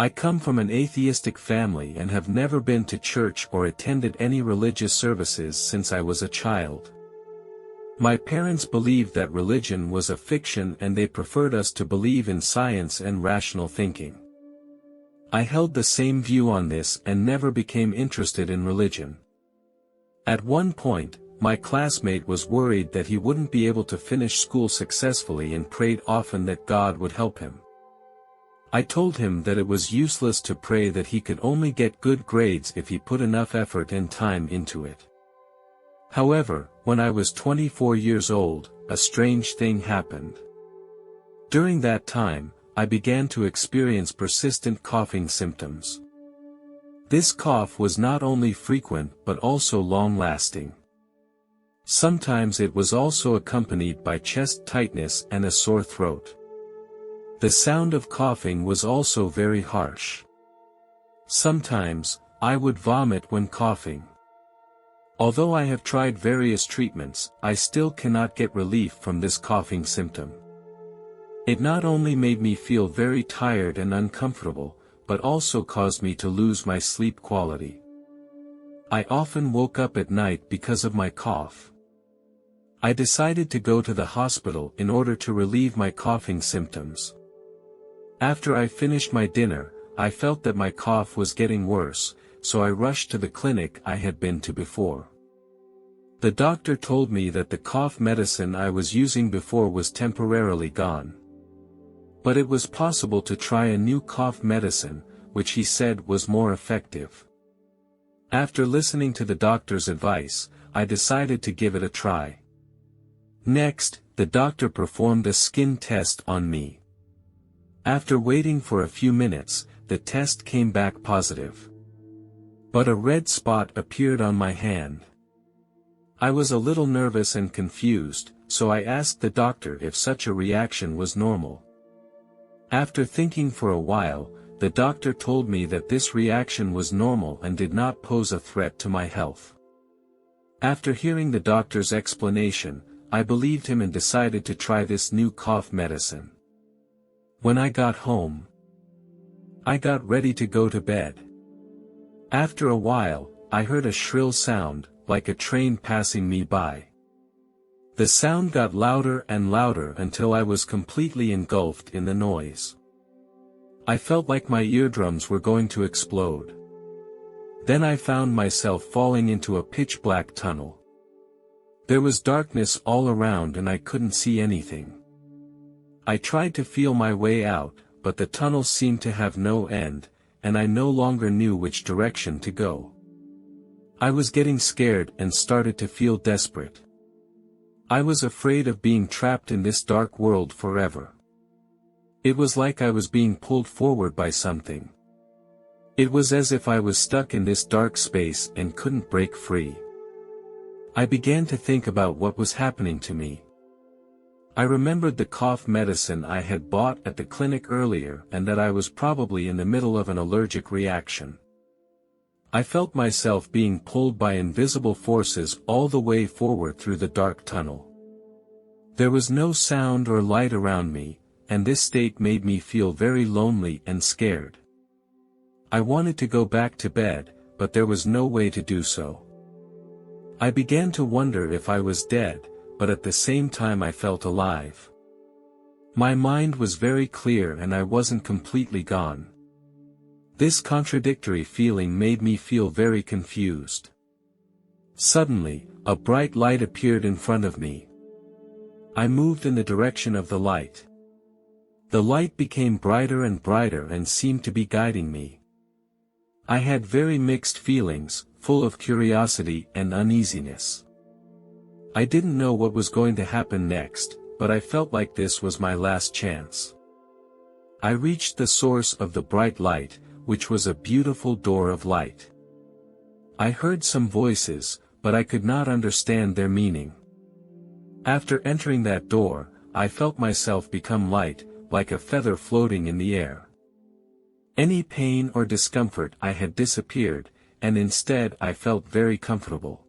I come from an atheistic family and have never been to church or attended any religious services since I was a child. My parents believed that religion was a fiction and they preferred us to believe in science and rational thinking. I held the same view on this and never became interested in religion. At one point, my classmate was worried that he wouldn't be able to finish school successfully and prayed often that God would help him. I told him that it was useless to pray, that he could only get good grades if he put enough effort and time into it. However, when I was 24 years old, a strange thing happened. During that time, I began to experience persistent coughing symptoms. This cough was not only frequent but also long-lasting. Sometimes it was also accompanied by chest tightness and a sore throat. The sound of coughing was also very harsh. Sometimes, I would vomit when coughing. Although I have tried various treatments, I still cannot get relief from this coughing symptom. It not only made me feel very tired and uncomfortable, but also caused me to lose my sleep quality. I often woke up at night because of my cough. I decided to go to the hospital in order to relieve my coughing symptoms. After I finished my dinner, I felt that my cough was getting worse, so I rushed to the clinic I had been to before. The doctor told me that the cough medicine I was using before was temporarily gone. But it was possible to try a new cough medicine, which he said was more effective. After listening to the doctor's advice, I decided to give it a try. Next, the doctor performed a skin test on me. After waiting for a few minutes, the test came back positive. But a red spot appeared on my hand. I was a little nervous and confused, so I asked the doctor if such a reaction was normal. After thinking for a while, the doctor told me that this reaction was normal and did not pose a threat to my health. After hearing the doctor's explanation, I believed him and decided to try this new cough medicine. When I got home, I got ready to go to bed. After a while, I heard a shrill sound, like a train passing me by. The sound got louder and louder until I was completely engulfed in the noise. I felt like my eardrums were going to explode. Then I found myself falling into a pitch-black tunnel. There was darkness all around and I couldn't see anything. I tried to feel my way out, but the tunnel seemed to have no end, and I no longer knew which direction to go. I was getting scared and started to feel desperate. I was afraid of being trapped in this dark world forever. It was like I was being pulled forward by something. It was as if I was stuck in this dark space and couldn't break free. I began to think about what was happening to me. I remembered the cough medicine I had bought at the clinic earlier and that I was probably in the middle of an allergic reaction. I felt myself being pulled by invisible forces all the way forward through the dark tunnel. There was no sound or light around me, and this state made me feel very lonely and scared. I wanted to go back to bed, but there was no way to do so. I began to wonder if I was dead, but at the same time I felt alive. My mind was very clear and I wasn't completely gone. This contradictory feeling made me feel very confused. Suddenly, a bright light appeared in front of me. I moved in the direction of the light. The light became brighter and brighter and seemed to be guiding me. I had very mixed feelings, full of curiosity and uneasiness. I didn't know what was going to happen next, but I felt like this was my last chance. I reached the source of the bright light, which was a beautiful door of light. I heard some voices, but I could not understand their meaning. After entering that door, I felt myself become light, like a feather floating in the air. Any pain or discomfort I had disappeared, and instead I felt very comfortable.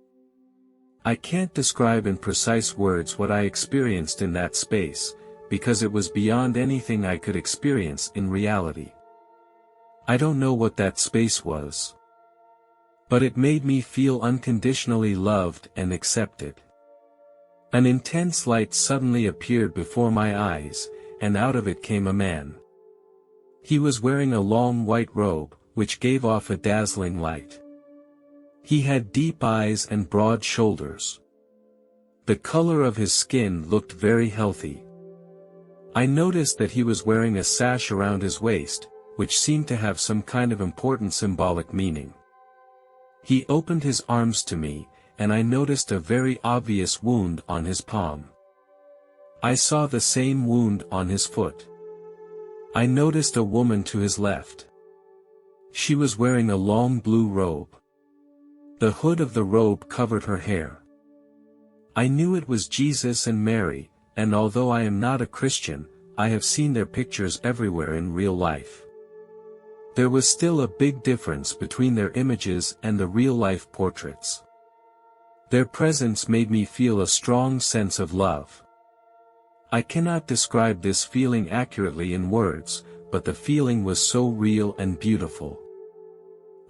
I can't describe in precise words what I experienced in that space, because it was beyond anything I could experience in reality. I don't know what that space was. But it made me feel unconditionally loved and accepted. An intense light suddenly appeared before my eyes, and out of it came a man. He was wearing a long white robe, which gave off a dazzling light. He had deep eyes and broad shoulders. The color of his skin looked very healthy. I noticed that he was wearing a sash around his waist, which seemed to have some kind of important symbolic meaning. He opened his arms to me, and I noticed a very obvious wound on his palm. I saw the same wound on his foot. I noticed a woman to his left. She was wearing a long blue robe. The hood of the robe covered her hair. I knew it was Jesus and Mary, and although I am not a Christian, I have seen their pictures everywhere in real life. There was still a big difference between their images and the real-life portraits. Their presence made me feel a strong sense of love. I cannot describe this feeling accurately in words, but the feeling was so real and beautiful.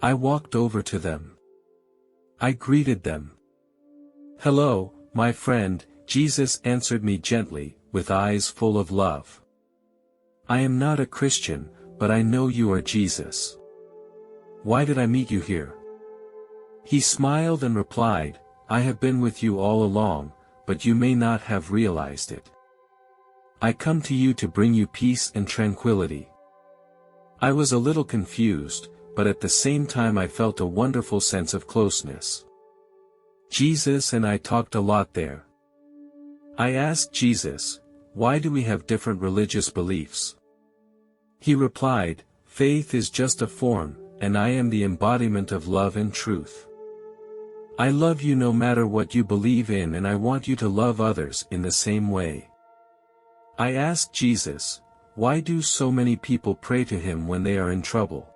I walked over to them. I greeted them. "Hello, my friend," Jesus answered me gently, with eyes full of love. "I am not a Christian, but I know you are Jesus. Why did I meet you here?" He smiled and replied, "I have been with you all along, but you may not have realized it. I come to you to bring you peace and tranquility." I was a little confused, but at the same time I felt a wonderful sense of closeness. Jesus and I talked a lot there. I asked Jesus, "Why do we have different religious beliefs?" He replied, "Faith is just a form, and I am the embodiment of love and truth. I love you no matter what you believe in, and I want you to love others in the same way." I asked Jesus, "Why do so many people pray to him when they are in trouble?"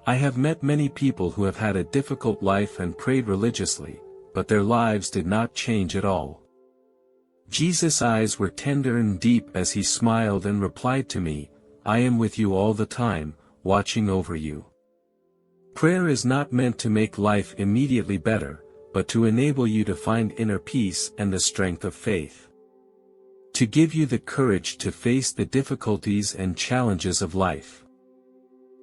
I have met many people who have had a difficult life and prayed religiously, but their lives did not change at all. Jesus' eyes were tender and deep as he smiled and replied to me, "I am with you all the time, watching over you." Prayer is not meant to make life immediately better, but to enable you to find inner peace and the strength of faith. To give you the courage to face the difficulties and challenges of life.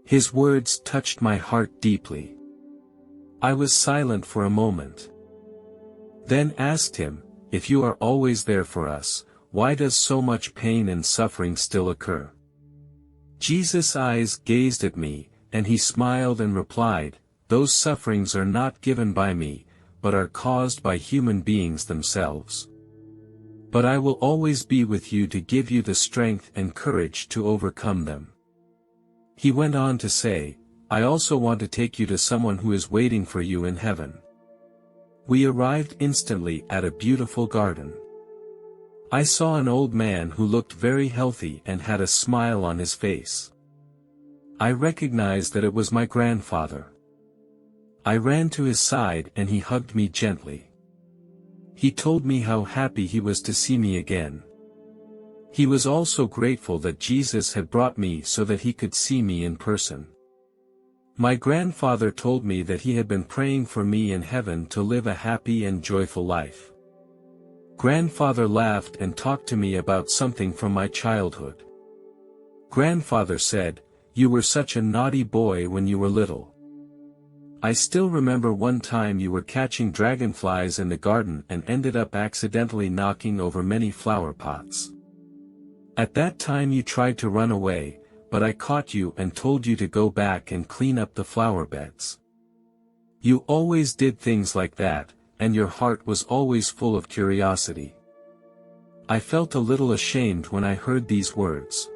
His words touched my heart deeply. I was silent for a moment. Then asked him, "If you are always there for us, why does so much pain and suffering still occur?" Jesus' eyes gazed at me, and he smiled and replied, "Those sufferings are not given by me, but are caused by human beings themselves. But I will always be with you to give you the strength and courage to overcome them." He went on to say, "I also want to take you to someone who is waiting for you in heaven." We arrived instantly at a beautiful garden. I saw an old man who looked very healthy and had a smile on his face. I recognized that it was my grandfather. I ran to his side and he hugged me gently. He told me how happy he was to see me again. He was also grateful that Jesus had brought me so that he could see me in person. My grandfather told me that he had been praying for me in heaven to live a happy and joyful life. Grandfather laughed and talked to me about something from my childhood. Grandfather said, "You were such a naughty boy when you were little. I still remember one time you were catching dragonflies in the garden and ended up accidentally knocking over many flower pots. At that time you tried to run away, but I caught you and told you to go back and clean up the flower beds. You always did things like that, and your heart was always full of curiosity." I felt a little ashamed when I heard these words.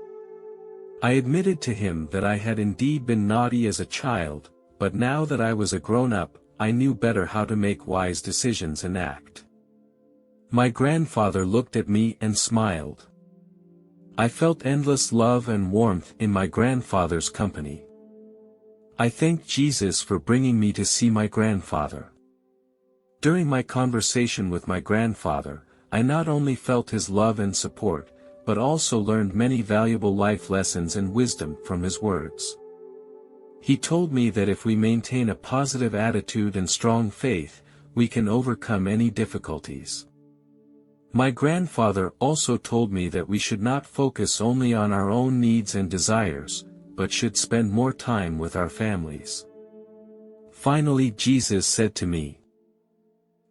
I admitted to him that I had indeed been naughty as a child, but now that I was a grown-up, I knew better how to make wise decisions and act. My grandfather looked at me and smiled. I felt endless love and warmth in my grandfather's company. I thanked Jesus for bringing me to see my grandfather. During my conversation with my grandfather, I not only felt his love and support, but also learned many valuable life lessons and wisdom from his words. He told me that if we maintain a positive attitude and strong faith, we can overcome any difficulties. My grandfather also told me that we should not focus only on our own needs and desires, but should spend more time with our families. Finally, Jesus said to me,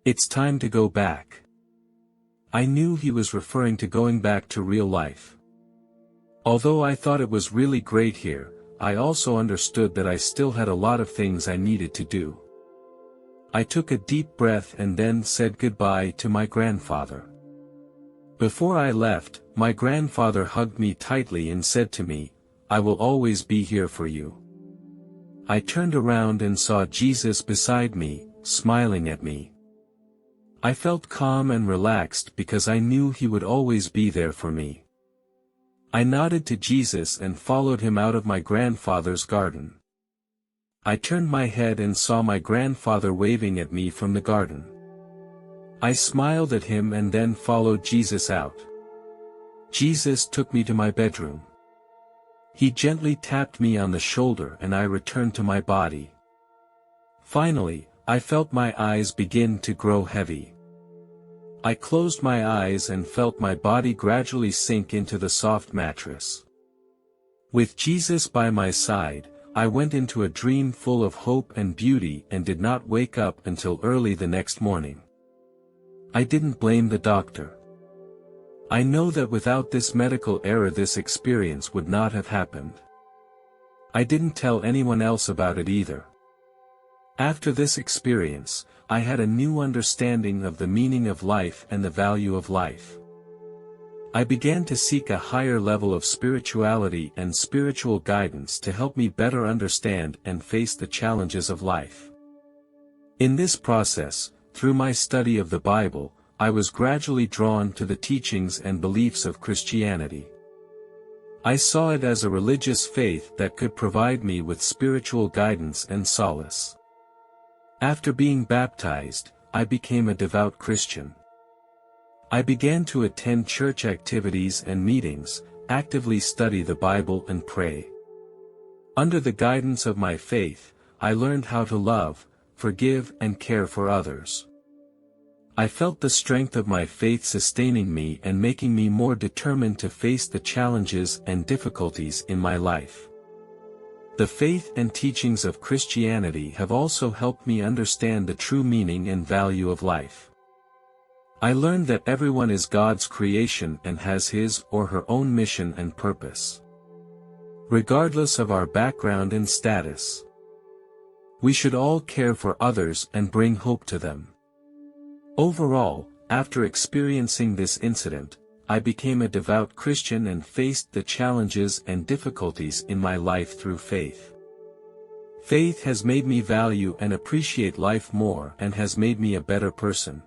"It's time to go back." I knew he was referring to going back to real life. Although I thought it was really great here, I also understood that I still had a lot of things I needed to do. I took a deep breath and then said goodbye to my grandfather. Before I left, my grandfather hugged me tightly and said to me, "I will always be here for you." I turned around and saw Jesus beside me, smiling at me. I felt calm and relaxed because I knew he would always be there for me. I nodded to Jesus and followed him out of my grandfather's garden. I turned my head and saw my grandfather waving at me from the garden. I smiled at him and then followed Jesus out. Jesus took me to my bedroom. He gently tapped me on the shoulder and I returned to my body. Finally, I felt my eyes begin to grow heavy. I closed my eyes and felt my body gradually sink into the soft mattress. With Jesus by my side, I went into a dream full of hope and beauty and did not wake up until early the next morning. I didn't blame the doctor. I know that without this medical error this experience would not have happened. I didn't tell anyone else about it either. After this experience, I had a new understanding of the meaning of life and the value of life. I began to seek a higher level of spirituality and spiritual guidance to help me better understand and face the challenges of life. In this process, through my study of the Bible, I was gradually drawn to the teachings and beliefs of Christianity. I saw it as a religious faith that could provide me with spiritual guidance and solace. After being baptized, I became a devout Christian. I began to attend church activities and meetings, actively study the Bible and pray. Under the guidance of my faith, I learned how to love, forgive and care for others. I felt the strength of my faith sustaining me and making me more determined to face the challenges and difficulties in my life. The faith and teachings of Christianity have also helped me understand the true meaning and value of life. I learned that everyone is God's creation and has his or her own mission and purpose. Regardless of our background and status, we should all care for others and bring hope to them. Overall, after experiencing this incident, I became a devout Christian and faced the challenges and difficulties in my life through faith. Faith has made me value and appreciate life more and has made me a better person.